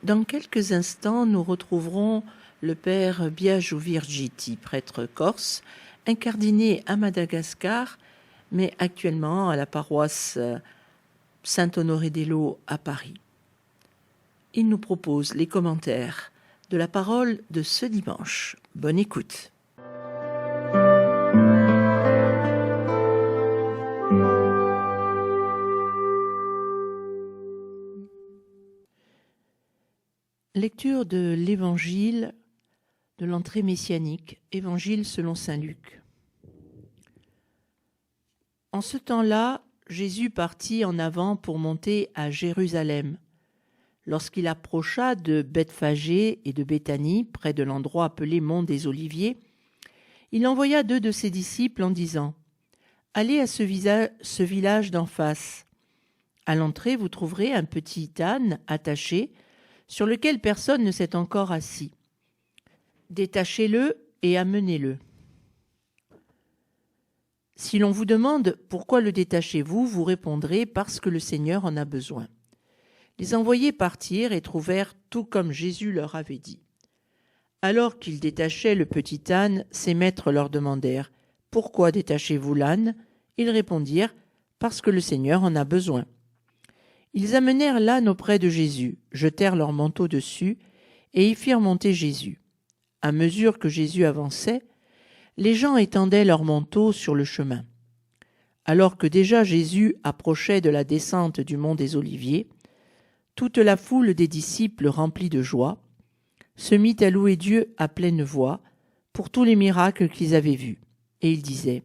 Dans quelques instants, nous retrouverons le père Biagio Virgiti, prêtre corse, incardiné à Madagascar, mais actuellement à la paroisse Saint-Honoré-des-Laux à Paris. Il nous propose les commentaires de la parole de ce dimanche. Bonne écoute. Lecture de l'Évangile de l'entrée messianique, Évangile selon saint Luc. En ce temps-là, Jésus partit en avant pour monter à Jérusalem. Lorsqu'il approcha de Bethphagée et de Béthanie, près de l'endroit appelé Mont des Oliviers, il envoya 2 de ses disciples en disant : « Allez à ce village d'en face. À l'entrée, vous trouverez un petit âne attaché, sur lequel personne ne s'est encore assis. Détachez-le et amenez-le. Si l'on vous demande pourquoi le détachez-vous, vous répondrez parce que le Seigneur en a besoin. » Les envoyés partirent et trouvèrent tout comme Jésus leur avait dit. Alors qu'ils détachaient le petit âne, ses maîtres leur demandèrent : « Pourquoi détachez-vous l'âne ?» Ils répondirent : « Parce que le Seigneur en a besoin. » Ils amenèrent l'âne auprès de Jésus, jetèrent leur manteau dessus et y firent monter Jésus. À mesure que Jésus avançait, les gens étendaient leurs manteaux sur le chemin. Alors que déjà Jésus approchait de la descente du mont des Oliviers, toute la foule des disciples remplis de joie se mit à louer Dieu à pleine voix pour tous les miracles qu'ils avaient vus. Et ils disaient :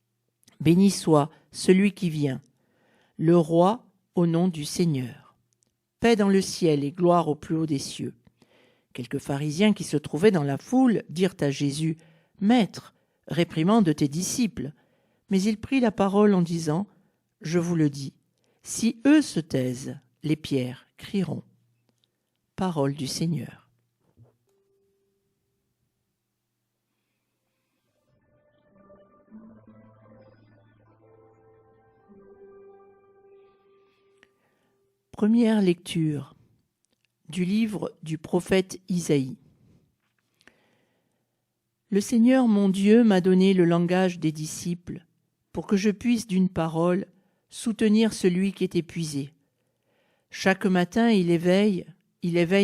« Béni soit celui qui vient, le roi au nom du Seigneur. Paix dans le ciel et gloire au plus haut des cieux. » Quelques pharisiens qui se trouvaient dans la foule dirent à Jésus : « Maître, réprimande tes disciples. » Mais il prit la parole en disant : « Je vous le dis, si eux se taisent, les pierres crieront. » Parole du Seigneur. Première lecture du livre du prophète Isaïe. Le Seigneur mon Dieu m'a donné le langage des disciples pour que je puisse d'une parole soutenir celui qui est épuisé. Chaque matin il éveille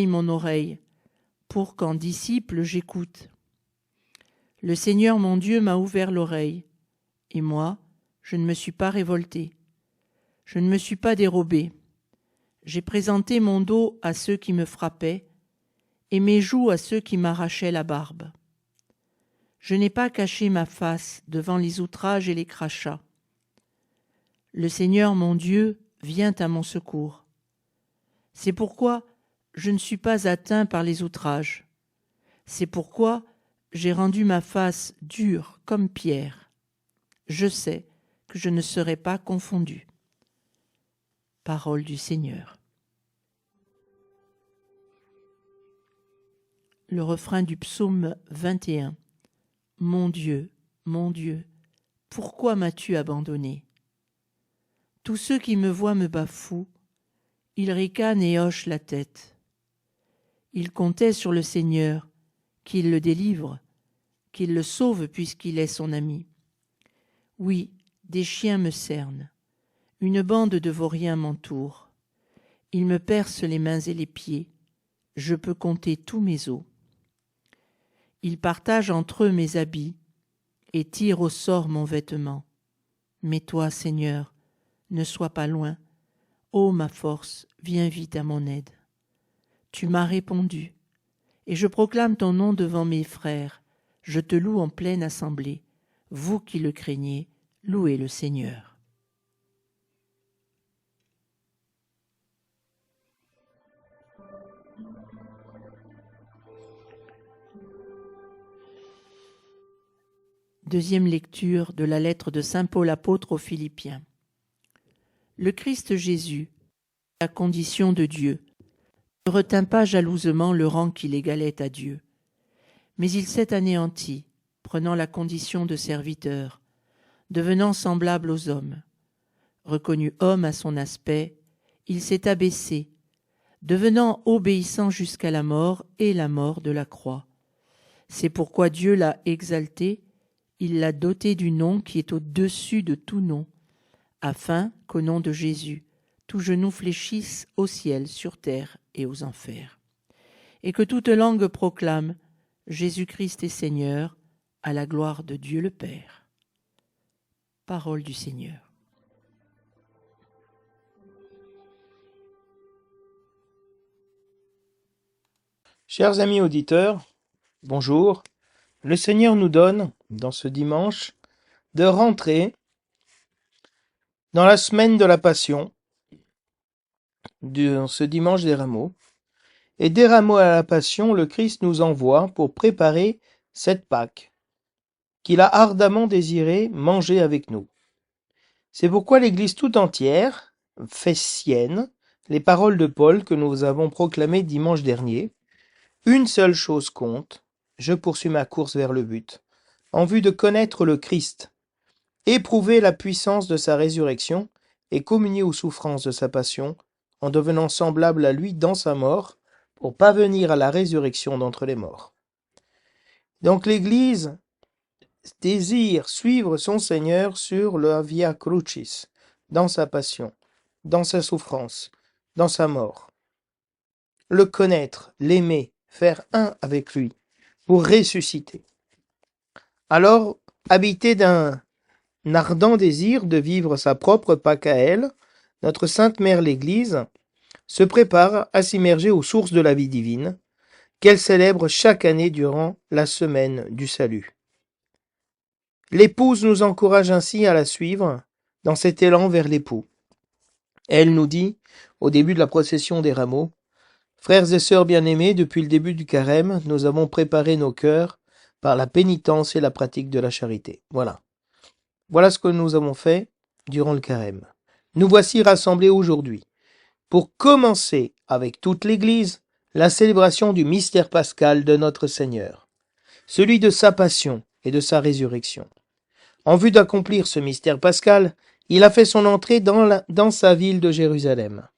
mon oreille pour qu'en disciple j'écoute. Le Seigneur mon Dieu m'a ouvert l'oreille et moi, je ne me suis pas révolté. Je ne me suis pas dérobé. J'ai présenté mon dos à ceux qui me frappaient et mes joues à ceux qui m'arrachaient la barbe. Je n'ai pas caché ma face devant les outrages et les crachats. Le Seigneur mon Dieu vient à mon secours. C'est pourquoi je ne suis pas atteint par les outrages. C'est pourquoi j'ai rendu ma face dure comme pierre. Je sais que je ne serai pas confondu. Parole du Seigneur. Le refrain du psaume 21. Mon Dieu, pourquoi m'as-tu abandonné ? Tous ceux qui me voient me bafouent, ils ricanent et hochent la tête. Ils comptaient sur le Seigneur, qu'il le délivre, qu'il le sauve puisqu'il est son ami. Oui, des chiens me cernent, une bande de vauriens m'entoure. Ils me percent les mains et les pieds, je peux compter tous mes os. Ils partagent entre eux mes habits et tirent au sort mon vêtement. Mais toi, Seigneur, ne sois pas loin. Ô ma force, viens vite à mon aide. Tu m'as répondu, et je proclame ton nom devant mes frères. Je te loue en pleine assemblée. Vous qui le craignez, louez le Seigneur. Deuxième lecture de la lettre de saint Paul apôtre aux Philippiens. Le Christ Jésus, la condition de Dieu, ne retint pas jalousement le rang qu'il égalait à Dieu, mais il s'est anéanti, prenant la condition de serviteur, devenant semblable aux hommes. Reconnu homme à son aspect, il s'est abaissé, devenant obéissant jusqu'à la mort et la mort de la croix. C'est pourquoi Dieu l'a exalté, il l'a doté du nom qui est au-dessus de tout nom, afin qu'au nom de Jésus, tout genou fléchisse au ciel, sur terre et aux enfers, et que toute langue proclame Jésus-Christ est Seigneur, à la gloire de Dieu le Père. Parole du Seigneur. Chers amis auditeurs, bonjour. Le Seigneur nous donne, dans ce dimanche, de rentrer dans la semaine de la Passion, de ce dimanche des Rameaux. Et des Rameaux à la Passion, le Christ nous envoie pour préparer cette Pâque, qu'il a ardemment désiré manger avec nous. C'est pourquoi l'Église tout entière fait sienne les paroles de Paul que nous avons proclamées dimanche dernier. Une seule chose compte, je poursuis ma course vers le but, en vue de connaître le Christ, éprouver la puissance de sa résurrection et communier aux souffrances de sa passion, en devenant semblable à lui dans sa mort, pour parvenir à la résurrection d'entre les morts. Donc l'Église désire suivre son Seigneur sur le Via Crucis, dans sa passion, dans sa souffrance, dans sa mort. Le connaître, l'aimer, faire un avec lui, pour ressusciter. Alors, habité d'un ardent désir de vivre sa propre Pâque à elle, notre Sainte Mère l'Église se prépare à s'immerger aux sources de la vie divine, qu'elle célèbre chaque année durant la semaine du salut. L'épouse nous encourage ainsi à la suivre dans cet élan vers l'époux. Elle nous dit, au début de la procession des rameaux, « Frères et sœurs bien-aimés, depuis le début du carême, nous avons préparé nos cœurs par la pénitence et la pratique de la charité. » Voilà ce que nous avons fait durant le carême. Nous voici rassemblés aujourd'hui pour commencer avec toute l'Église la célébration du mystère pascal de notre Seigneur, celui de sa passion et de sa résurrection. En vue d'accomplir ce mystère pascal, il a fait son entrée dans sa ville de Jérusalem.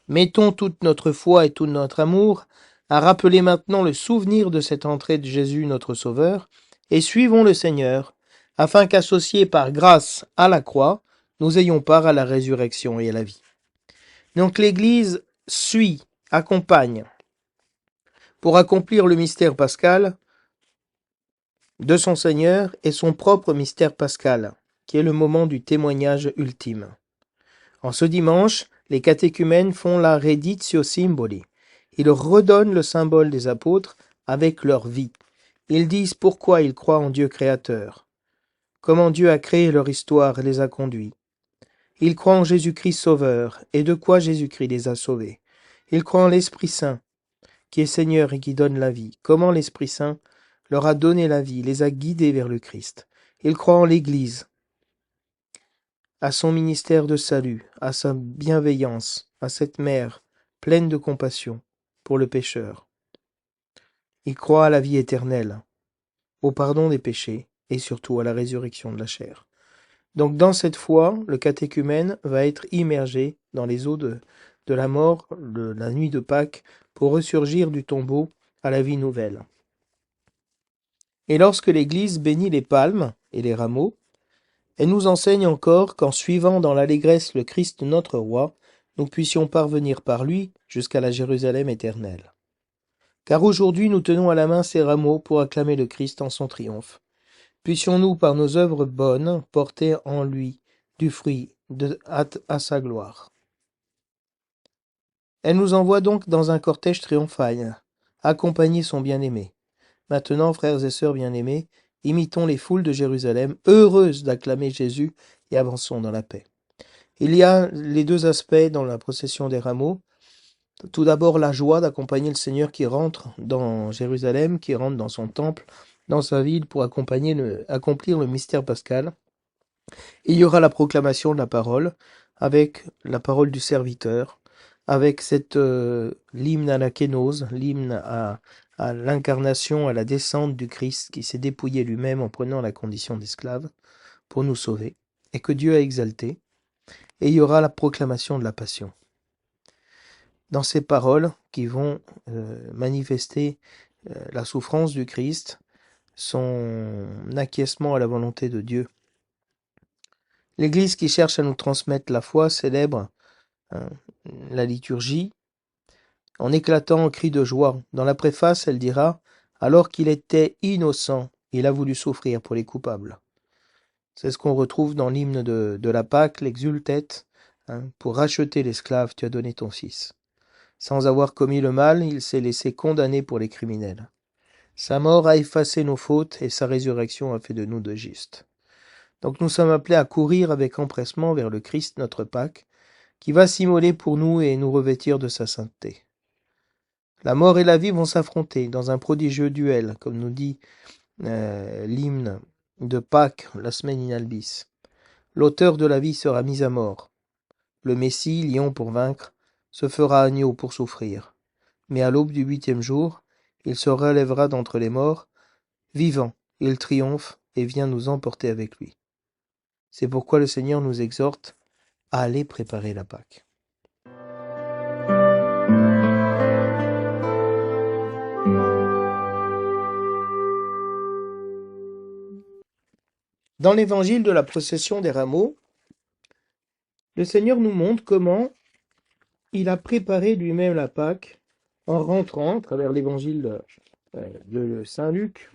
Mettons toute notre foi et tout notre amour à rappeler maintenant le souvenir de cette entrée de Jésus notre Sauveur, et suivons le Seigneur, afin qu'associés par grâce à la croix, nous ayons part à la résurrection et à la vie. Donc l'Église suit, accompagne, pour accomplir le mystère pascal de son Seigneur et son propre mystère pascal, qui est le moment du témoignage ultime. En ce dimanche, les catéchumènes font la reditio symboli. Ils redonnent le symbole des apôtres avec leur vie. Ils disent pourquoi ils croient en Dieu créateur, comment Dieu a créé leur histoire et les a conduits. Ils croient en Jésus-Christ Sauveur et de quoi Jésus-Christ les a sauvés. Ils croient en l'Esprit Saint, qui est Seigneur et qui donne la vie. Comment l'Esprit Saint leur a donné la vie, les a guidés vers le Christ. Ils croient en l'Église, à son ministère de salut, à sa bienveillance, à cette mère pleine de compassion pour le pécheur. Ils croient à la vie éternelle, au pardon des péchés et surtout à la résurrection de la chair. Donc dans cette foi, le catéchumène va être immergé dans les eaux de la mort, de la nuit de Pâques, pour ressurgir du tombeau à la vie nouvelle. Et lorsque l'Église bénit les palmes et les rameaux, elle nous enseigne encore qu'en suivant dans l'allégresse le Christ notre Roi, nous puissions parvenir par lui jusqu'à la Jérusalem éternelle. Car aujourd'hui nous tenons à la main ces rameaux pour acclamer le Christ en son triomphe. Puissions-nous par nos œuvres bonnes porter en lui du fruit à sa gloire. Elle nous envoie donc dans un cortège triomphal, accompagner son bien-aimé. Maintenant, frères et sœurs bien-aimés, imitons les foules de Jérusalem, heureuses d'acclamer Jésus, et avançons dans la paix. Il y a les deux aspects dans la procession des rameaux. Tout d'abord, la joie d'accompagner le Seigneur qui rentre dans Jérusalem, qui rentre dans son temple, dans sa ville, pour accomplir le mystère pascal. Il y aura la proclamation de la parole, avec la parole du serviteur, avec cette l'hymne à la kénose, l'hymne à l'incarnation, à la descente du Christ qui s'est dépouillé lui-même en prenant la condition d'esclave pour nous sauver, et que Dieu a exalté. Et il y aura la proclamation de la passion. dans ces paroles qui vont manifester la souffrance du Christ, son acquiescement à la volonté de Dieu. L'Église qui cherche à nous transmettre la foi célèbre hein, la liturgie en éclatant en cris de joie. Dans la préface, elle dira « Alors qu'il était innocent, il a voulu souffrir pour les coupables ». C'est ce qu'on retrouve dans l'hymne de la Pâque, l'exultet, pour racheter l'esclave, tu as donné ton fils. Sans avoir commis le mal, il s'est laissé condamner pour les criminels. Sa mort a effacé nos fautes et sa résurrection a fait de nous de justes. Donc nous sommes appelés à courir avec empressement vers le Christ, notre Pâque, qui va s'immoler pour nous et nous revêtir de sa sainteté. La mort et la vie vont s'affronter dans un prodigieux duel, comme nous dit l'hymne de Pâques, la semaine in albis. L'auteur de la vie sera mis à mort. Le Messie, lion pour vaincre, se fera agneau pour souffrir. Mais à l'aube du 8e jour, il se relèvera d'entre les morts, vivant, il triomphe et vient nous emporter avec lui. C'est pourquoi le Seigneur nous exhorte à aller préparer la Pâque. Dans l'évangile de la procession des rameaux, le Seigneur nous montre comment il a préparé lui-même la Pâque en rentrant, à travers l'évangile de Saint Luc,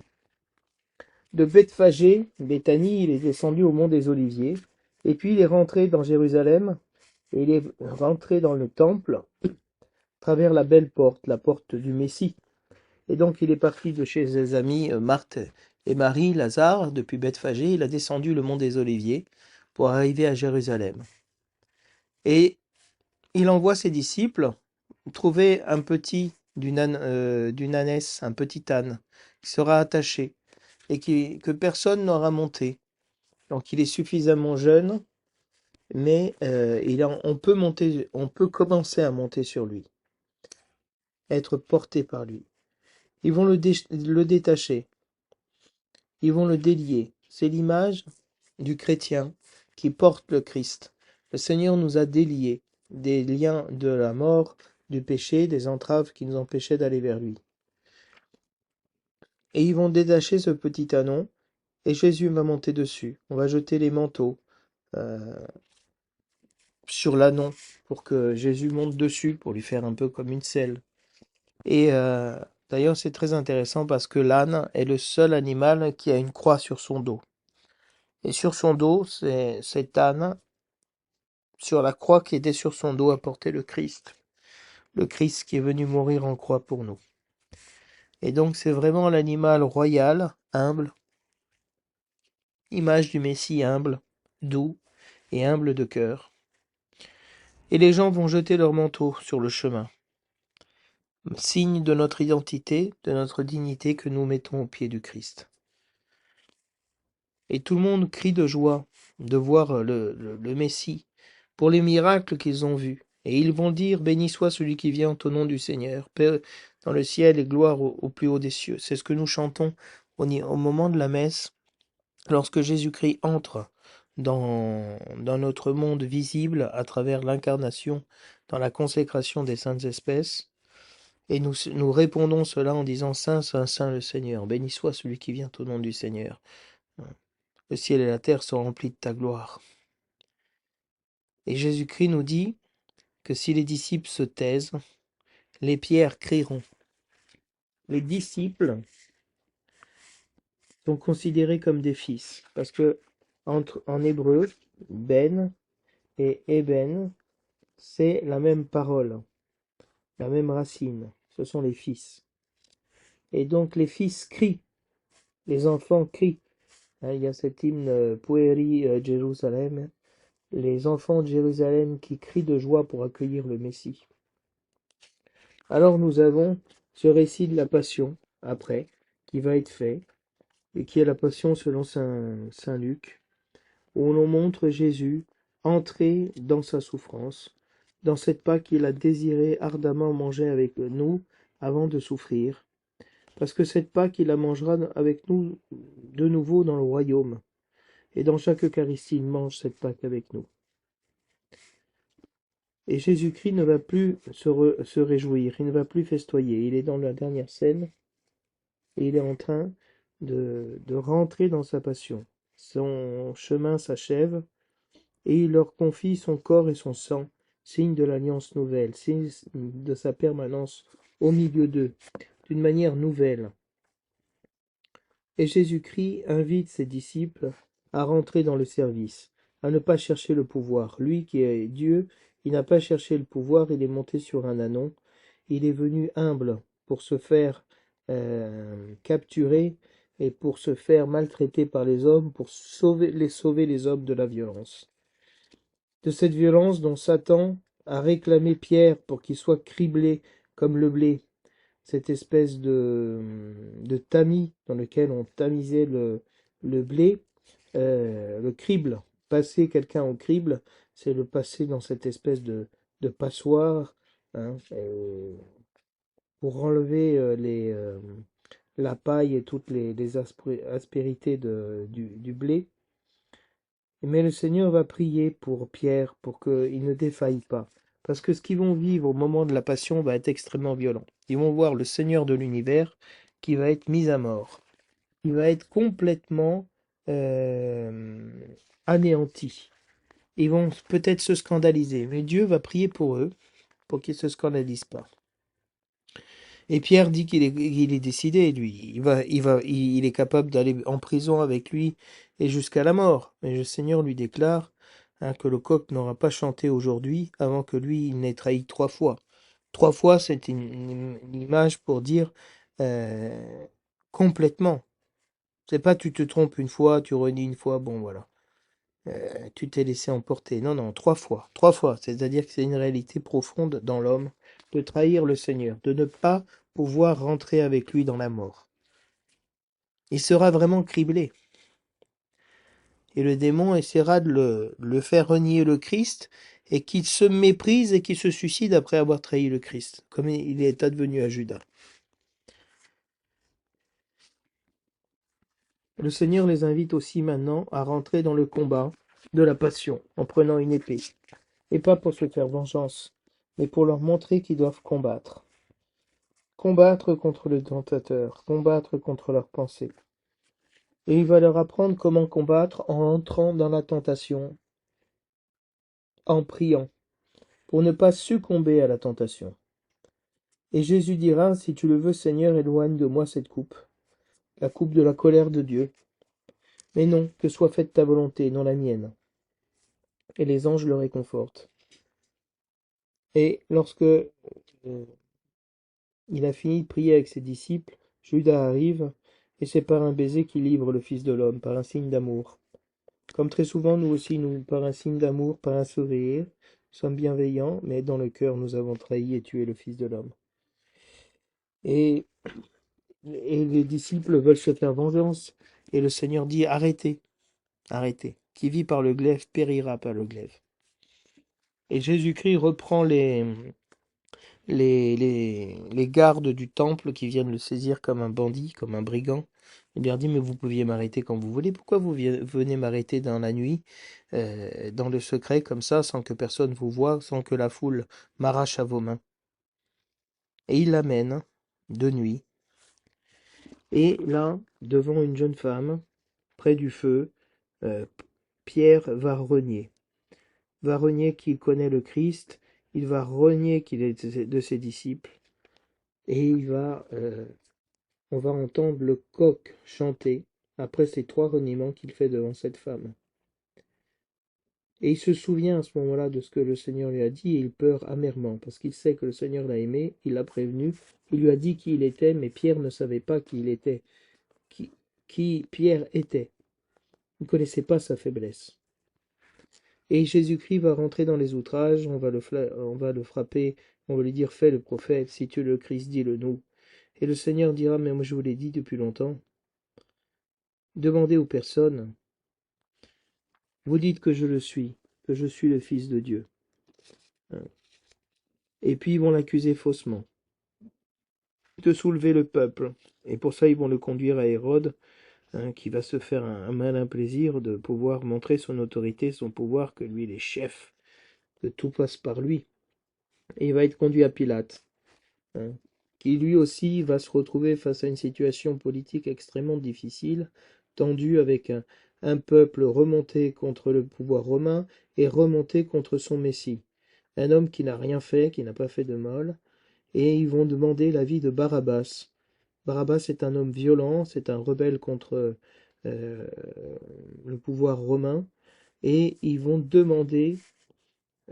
de Bethphagée, Béthanie, il est descendu au mont des Oliviers, et puis il est rentré dans Jérusalem, et il est rentré dans le temple, à travers la belle porte, la porte du Messie. Et donc il est parti de chez ses amis Marthe et Marie, Lazare, depuis Bethphagée, il a descendu le mont des Oliviers pour arriver à Jérusalem. Et il envoie ses disciples trouver un petit d'une ânesse, un petit âne, qui sera attaché et que personne n'aura monté. Donc il est suffisamment jeune, mais on peut commencer à monter sur lui, être porté par lui. Ils vont le détacher, ils vont le délier. C'est l'image du chrétien qui porte le Christ. Le Seigneur nous a déliés des liens de la mort, du péché, des entraves qui nous empêchaient d'aller vers lui. Et ils vont détacher ce petit ânon, et Jésus va monter dessus. On va jeter les manteaux sur l'ânon pour que Jésus monte dessus, pour lui faire un peu comme une selle. Et d'ailleurs, c'est très intéressant parce que l'âne est le seul animal qui a une croix sur son dos. Et sur son dos, c'est cet âne, sur la croix qui était sur son dos, a porté le Christ. Le Christ qui est venu mourir en croix pour nous. Et donc c'est vraiment l'animal royal, humble, image du Messie humble, doux et humble de cœur. Et les gens vont jeter leurs manteaux sur le chemin, signe de notre identité, de notre dignité que nous mettons au pied du Christ. Et tout le monde crie de joie de voir le Messie pour les miracles qu'ils ont vus. Et ils vont dire, béni soit celui qui vient au nom du Seigneur, paix dans le ciel et gloire au plus haut des cieux. C'est ce que nous chantons au moment de la messe, lorsque Jésus-Christ entre dans notre monde visible à travers l'incarnation, dans la consécration des saintes espèces. Et nous répondons cela en disant, Saint, Saint, Saint le Seigneur, béni soit celui qui vient au nom du Seigneur. Le ciel et la terre sont remplis de ta gloire. Et Jésus-Christ nous dit que si les disciples se taisent, les pierres crieront. Les disciples sont considérés comme des fils, parce que en hébreu, ben et eben, c'est la même parole, la même racine, ce sont les fils. Et donc les fils crient, les enfants crient. Il y a cet hymne Pueri Jérusalem, les enfants de Jérusalem qui crient de joie pour accueillir le Messie. Alors nous avons ce récit de la Passion, après, qui va être fait, et qui est la Passion selon Saint Luc, où l'on montre Jésus entrer dans sa souffrance, dans cette Pâque qu'il a désiré ardemment manger avec nous avant de souffrir, parce que cette Pâque il la mangera avec nous de nouveau dans le royaume, et dans chaque Eucharistie il mange cette Pâque avec nous. Et Jésus-Christ ne va plus se réjouir, il ne va plus festoyer. Il est dans la dernière scène et il est en train de rentrer dans sa passion. Son chemin s'achève et il leur confie son corps et son sang, signe de l'alliance nouvelle, signe de sa permanence au milieu d'eux, d'une manière nouvelle. Et Jésus-Christ invite ses disciples à rentrer dans le service, à ne pas chercher le pouvoir. Lui qui est Dieu, il n'a pas cherché le pouvoir, il est monté sur un ânon, il est venu humble pour se faire capturer et pour se faire maltraiter par les hommes, pour sauver les hommes de la violence. De cette violence dont Satan a réclamé Pierre pour qu'il soit criblé comme le blé, cette espèce de tamis dans lequel on tamisait le blé, le crible. Passer quelqu'un au crible, c'est le passer dans cette espèce de passoire, hein, pour enlever la paille et toutes les aspérités du blé. Mais le Seigneur va prier pour Pierre pour qu'il ne défaille pas. Parce que ce qu'ils vont vivre au moment de la passion va être extrêmement violent. Ils vont voir le Seigneur de l'univers qui va être mis à mort. Il va être complètement euh, anéanti. Ils vont peut-être se scandaliser, mais Dieu va prier pour eux, pour qu'ils ne se scandalisent pas. Et Pierre dit qu'il est décidé, lui. Il est capable d'aller en prison avec lui et jusqu'à la mort. Mais le Seigneur lui déclare que le coq n'aura pas chanté aujourd'hui avant que lui, il n'ait trahi 3 fois. 3 fois, c'est une image pour dire euh, complètement. C'est pas tu te trompes une fois, tu renies une fois, bon voilà. Tu t'es laissé emporter. Non, non, 3 fois. 3 fois. C'est-à-dire que c'est une réalité profonde dans l'homme de trahir le Seigneur, de ne pas pouvoir rentrer avec lui dans la mort. Il sera vraiment criblé. Et le démon essaiera de le faire renier le Christ et qu'il se méprise et qu'il se suicide après avoir trahi le Christ, comme il est advenu à Judas. Le Seigneur les invite aussi maintenant à rentrer dans le combat de la passion en prenant une épée. Et pas pour se faire vengeance, mais pour leur montrer qu'ils doivent combattre. Combattre contre le tentateur, combattre contre leurs pensées. Et il va leur apprendre comment combattre en entrant dans la tentation, en priant, pour ne pas succomber à la tentation. Et Jésus dira, si tu le veux, Seigneur, éloigne de moi cette coupe, la coupe de la colère de Dieu. Mais non, que soit faite ta volonté, non la mienne. Et les anges le réconfortent. Et lorsque il a fini de prier avec ses disciples, Judas arrive, et c'est par un baiser qu'il livre le Fils de l'homme, par un signe d'amour. Comme très souvent, nous aussi, par un signe d'amour, par un sourire, sommes bienveillants, mais dans le cœur, nous avons trahi et tué le Fils de l'homme. Et, et les disciples veulent se faire vengeance, et le Seigneur dit, arrêtez, arrêtez. Qui vit par le glaive périra par le glaive. Et Jésus-Christ reprend les gardes du temple qui viennent le saisir comme un bandit, comme un brigand. Il leur dit, mais vous pouviez m'arrêter quand vous voulez. Pourquoi vous venez m'arrêter dans la nuit, dans le secret, comme ça, sans que personne vous voie, sans que la foule m'arrache à vos mains? Et il l'amène de nuit. Et là, devant une jeune femme, près du feu, euh, Pierre va renier. Va renier qu'il connaît le Christ, il va renier qu'il est de ses disciples, et on va entendre le coq chanter après ces 3 reniements qu'il fait devant cette femme. Et il se souvient à ce moment-là de ce que le Seigneur lui a dit et il pleure amèrement parce qu'il sait que le Seigneur l'a aimé, il l'a prévenu, il lui a dit qui il était, mais Pierre ne savait pas qui il était, qui Pierre était. Il ne connaissait pas sa faiblesse. Et Jésus-Christ va rentrer dans les outrages, on va le frapper, on va lui dire fais le prophète, si tu es le Christ, dis-le nous. Et le Seigneur dira, mais moi je vous l'ai dit depuis longtemps, demandez aux personnes, vous dites que je le suis, que je suis le Fils de Dieu. Et puis ils vont l'accuser faussement, de soulever le peuple. Et pour ça ils vont le conduire à Hérode, qui va se faire un malin plaisir de pouvoir montrer son autorité, son pouvoir, que lui il est chef, que tout passe par lui. et il va être conduit à Pilate, hein, qui lui aussi va se retrouver face à une situation politique extrêmement difficile, tendue avec un peuple remonté contre le pouvoir romain et remonté contre son Messie. Un homme qui n'a rien fait, qui n'a pas fait de mal, et ils vont demander l'avis de Barabbas. Barabbas est un homme violent, c'est un rebelle contre euh, le pouvoir romain, et ils vont demander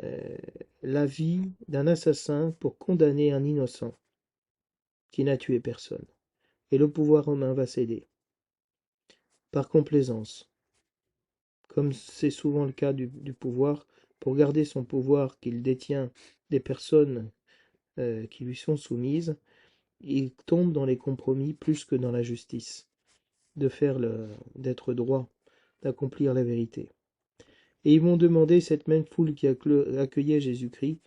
euh, l'avis d'un assassin pour condamner un innocent qui n'a tué personne. Et le pouvoir romain va céder, par complaisance, comme c'est souvent le cas du pouvoir, pour garder son pouvoir qu'il détient des personnes qui lui sont soumises, il tombe dans les compromis plus que dans la justice, d'être droit, d'accomplir la vérité. Et ils vont demander, cette même foule qui accueillait Jésus-Christ,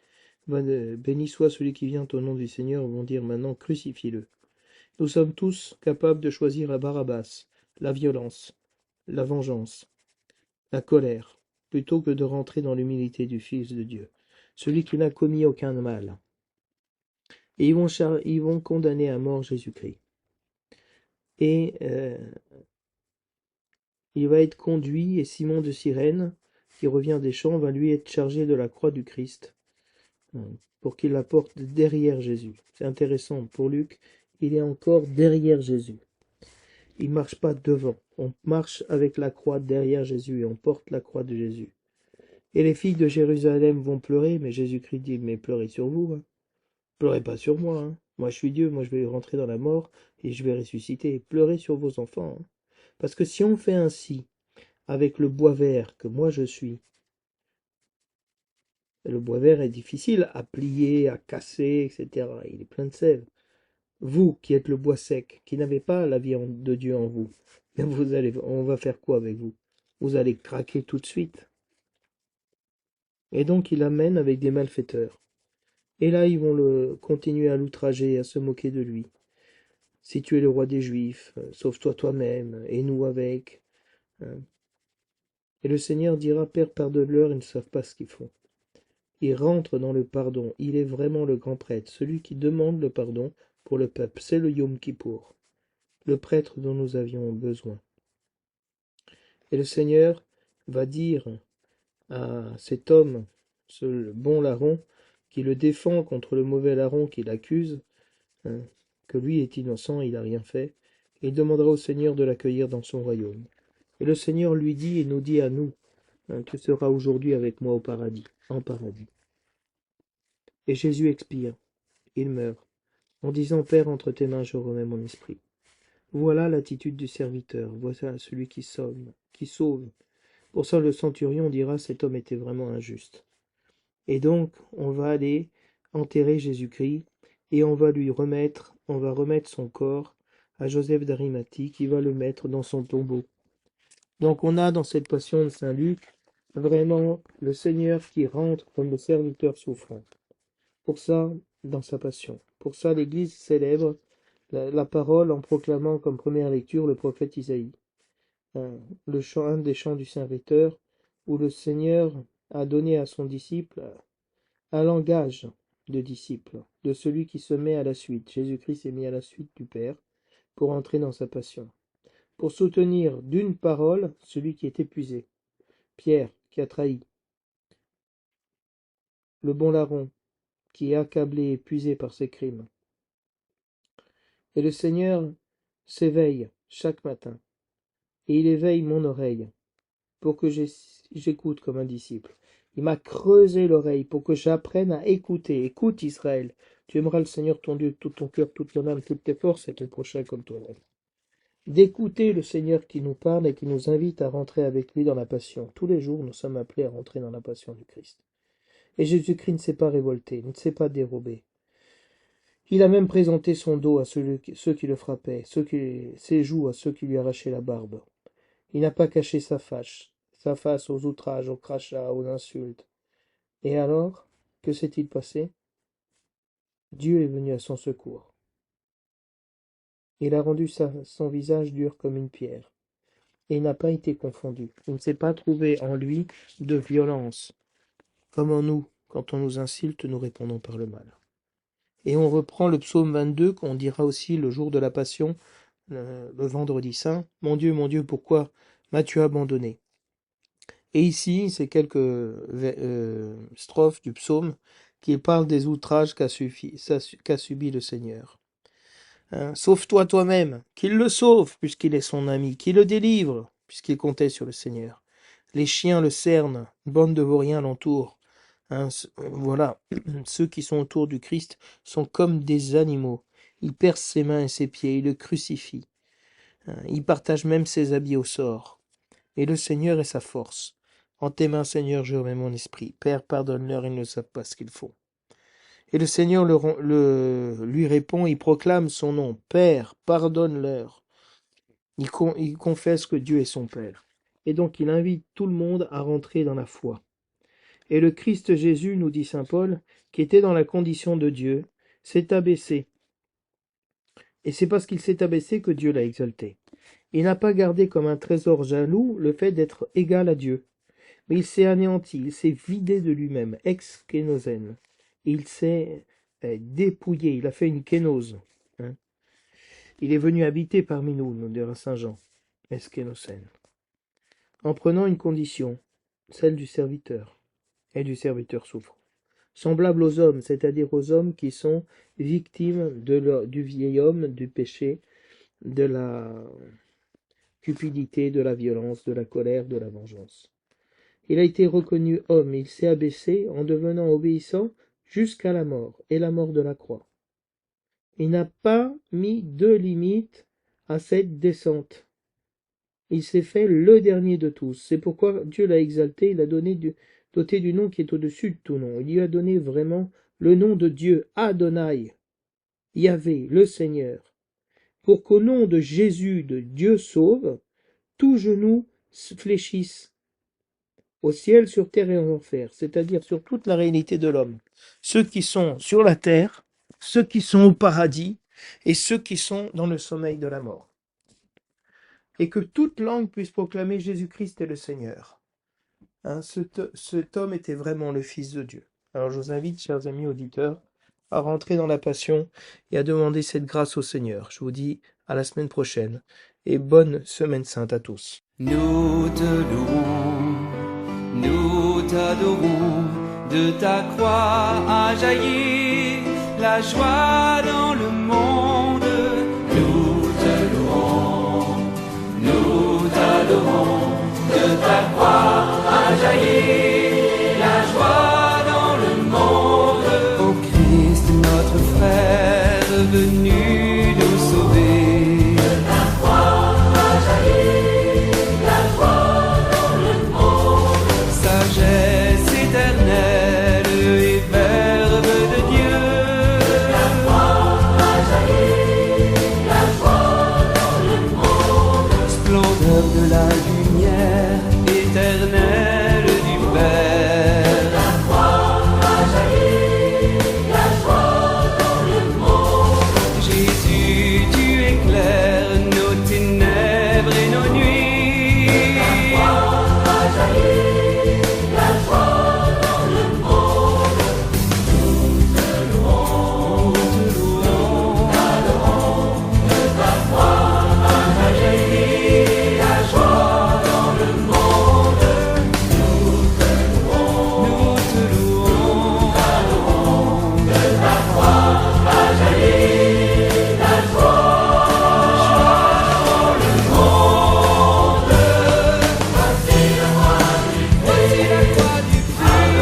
béni soit celui qui vient au nom du Seigneur, vont dire maintenant, crucifiez-le. Nous sommes tous capables de choisir la Barabbas, la violence, la vengeance, la colère, plutôt que de rentrer dans l'humilité du Fils de Dieu, celui qui n'a commis aucun mal. Et ils vont condamner à mort Jésus-Christ. Et il va être conduit, et Simon de Cyrène, qui revient des champs, va lui être chargé de la croix du Christ, pour qu'il la porte derrière Jésus. C'est intéressant, pour Luc, il est encore derrière Jésus. Il ne marche pas devant, on marche avec la croix derrière Jésus, et on porte la croix de Jésus. Et les filles de Jérusalem vont pleurer, mais Jésus-Christ dit, mais pleurez sur vous, hein. Pleurez pas sur moi, hein. Moi je suis Dieu, moi je vais rentrer dans la mort, et je vais ressusciter. Pleurez sur vos enfants, hein. Parce que si on fait ainsi, avec le bois vert que moi je suis, le bois vert est difficile à plier, à casser, etc. Il est plein de sève. Vous qui êtes le bois sec, qui n'avez pas la vie de Dieu en vous, mais on va faire quoi avec vous? Vous allez craquer tout de suite. Et donc il amène avec des malfaiteurs. Et là ils vont continuer à l'outrager, à se moquer de lui. Si tu es le roi des Juifs, sauve-toi toi-même, et nous avec. Hein. Et le Seigneur dira, Père, pardonne-leur, ils ne savent pas ce qu'ils font. Il rentre dans le pardon. Il est vraiment le grand prêtre, celui qui demande le pardon pour le peuple. C'est le Yom Kippour, le prêtre dont nous avions besoin. Et le Seigneur va dire à cet homme, ce bon larron, qui le défend contre le mauvais larron qui l'accuse, hein, que lui est innocent, il n'a rien fait, et il demandera au Seigneur de l'accueillir dans son royaume. Et le Seigneur lui dit et nous dit à nous, hein, tu seras aujourd'hui avec moi au paradis, en paradis. Et Jésus expire, il meurt, en disant, Père, entre tes mains je remets mon esprit. Voilà l'attitude du serviteur, voilà celui qui sauve, qui sauve. Pour ça, le centurion dira, cet homme était vraiment injuste. Et donc, on va aller enterrer Jésus-Christ, et on va remettre son corps à Joseph d'Arimathie, qui va le mettre dans son tombeau. Donc, on a dans cette passion de Saint Luc, vraiment le Seigneur qui rentre comme le serviteur souffrant. Pour ça, dans sa passion. Pour ça, l'Église célèbre la parole en proclamant comme première lecture le prophète Isaïe. Un des chants du serviteur, où le Seigneur a donné à son disciple un langage de disciple, de celui qui se met à la suite. Jésus-Christ s'est mis à la suite du Père pour entrer dans sa passion. Pour soutenir d'une parole celui qui est épuisé. Pierre, qui a trahi. Le bon larron, qui est accablé, épuisé par ses crimes. Et le Seigneur s'éveille chaque matin, et il éveille mon oreille, pour que j'écoute comme un disciple. Il m'a creusé l'oreille pour que j'apprenne à écouter. Écoute Israël, tu aimeras le Seigneur ton Dieu de tout ton cœur, toute ton âme, toutes tes forces et ton prochain comme toi-même. D'écouter le Seigneur qui nous parle et qui nous invite à rentrer avec lui dans la passion. Tous les jours, nous sommes appelés à rentrer dans la passion du Christ. Et Jésus-Christ ne s'est pas révolté, ne s'est pas dérobé. Il a même présenté son dos à ceux qui le frappaient, ses joues à ceux qui lui arrachaient la barbe. Il n'a pas caché sa face aux outrages, aux crachats, aux insultes. Et alors, que s'est-il passé? Dieu est venu à son secours. Il a rendu son visage dur comme une pierre. Et il n'a pas été confondu. Il ne s'est pas trouvé en lui de violence, comme en nous, Quand on nous insulte, nous répondons par le mal. Et on reprend le psaume 22, qu'on dira aussi le jour de la Passion, le vendredi saint. Mon Dieu, pourquoi m'as-tu abandonné? Et ici, c'est quelques strophes du psaume qui parlent des outrages qu'a subi le Seigneur. Sauve-toi toi-même, qu'il le sauve, puisqu'il est son ami, qu'il le délivre, puisqu'il comptait sur le Seigneur. Les chiens le cernent, une bande de vauriens l'entourent. Voilà, ceux qui sont autour du Christ sont comme des animaux. Ils percent ses mains et ses pieds, ils le crucifient. Ils partagent même ses habits au sort. Et le Seigneur est sa force. En tes mains, Seigneur, je remets mon esprit. Père, pardonne-leur, ils ne savent pas ce qu'ils font. Et le Seigneur lui répond, il proclame son nom. Père, pardonne-leur. Il confesse que Dieu est son Père. Et donc il invite tout le monde à rentrer dans la foi. Et le Christ Jésus, nous dit saint Paul, qui était dans la condition de Dieu, s'est abaissé. Et c'est parce qu'il s'est abaissé que Dieu l'a exalté. Il n'a pas gardé comme un trésor jaloux le fait d'être égal à Dieu. Mais il s'est anéanti, il s'est vidé de lui-même, ex kénosen. Il s'est dépouillé, il a fait une kénose. Il est venu habiter parmi nous, nous dira saint Jean, ex kénosen. En prenant une condition, celle du serviteur, et du serviteur souffrant. Semblable aux hommes, c'est-à-dire aux hommes qui sont victimes du vieil homme, du péché, de la cupidité, de la violence, de la colère, de la vengeance. Il a été reconnu homme, il s'est abaissé en devenant obéissant jusqu'à la mort, et la mort de la croix. Il n'a pas mis de limite à cette descente. Il s'est fait le dernier de tous. C'est pourquoi Dieu l'a exalté, il l'a doté du nom qui est au-dessus de tout nom. Il lui a donné vraiment le nom de Dieu, Adonai, Yahvé, le Seigneur, pour qu'au nom de Jésus, de Dieu sauve, tout genou fléchisse au ciel, sur terre et en enfer, c'est-à-dire sur toute la réalité de l'homme. Ceux qui sont sur la terre, ceux qui sont au paradis et ceux qui sont dans le sommeil de la mort. Et que toute langue puisse proclamer Jésus-Christ est le Seigneur. Cet homme était vraiment le Fils de Dieu. Alors je vous invite, chers amis auditeurs, à rentrer dans la Passion et à demander cette grâce au Seigneur. Je vous dis à la semaine prochaine et bonne semaine sainte à tous. Nous te louons, nous t'adorons, de ta croix a jailli la joie dans le monde. Nous te louons, nous t'adorons, de ta croix a jailli la joie dans le monde. Ô Christ, notre frère, venu nous sauver, de ta croix a jailli la joie dans le monde. Sagesse éternelle et Verbe de Dieu, de ta croix a jailli la joie dans le monde. Splendeur de la lumière éternelle du Père, de ta croix a jailli la joie dans le monde. Jésus, tu éclaires nos ténèbres et nos nuits, de ta croix a jailli la joie dans le monde. Nous te louons, t'adorons, de ta croix a jailli la joie dans le monde. Nous te louons, t'adorons, de ta croix a jailli la joie dans le monde. Voici la croix du Christ,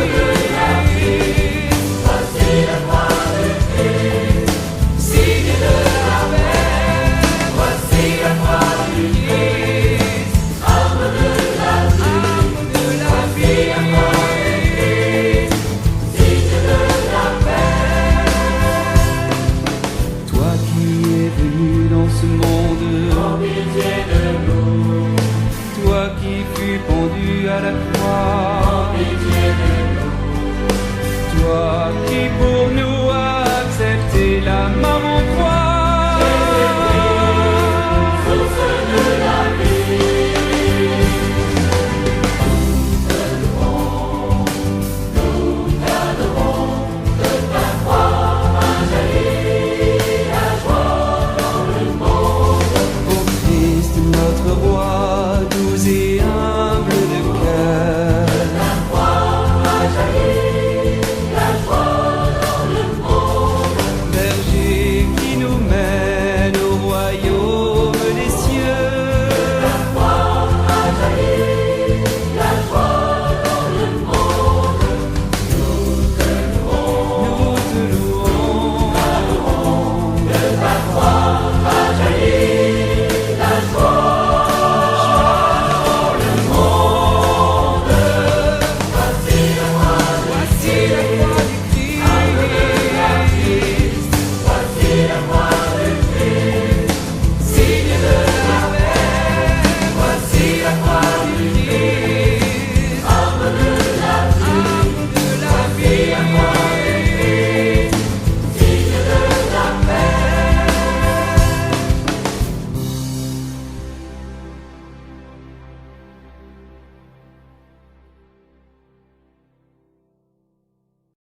voici la croix du Christ, signe de la paix. Voici la croix du Christ, arme de la vie, la croix du Christ, signe de la paix. Toi qui es venu dans ce monde, en pitié de nous. Toi qui fus pendu à la croix, en pitié de nous. Toi qui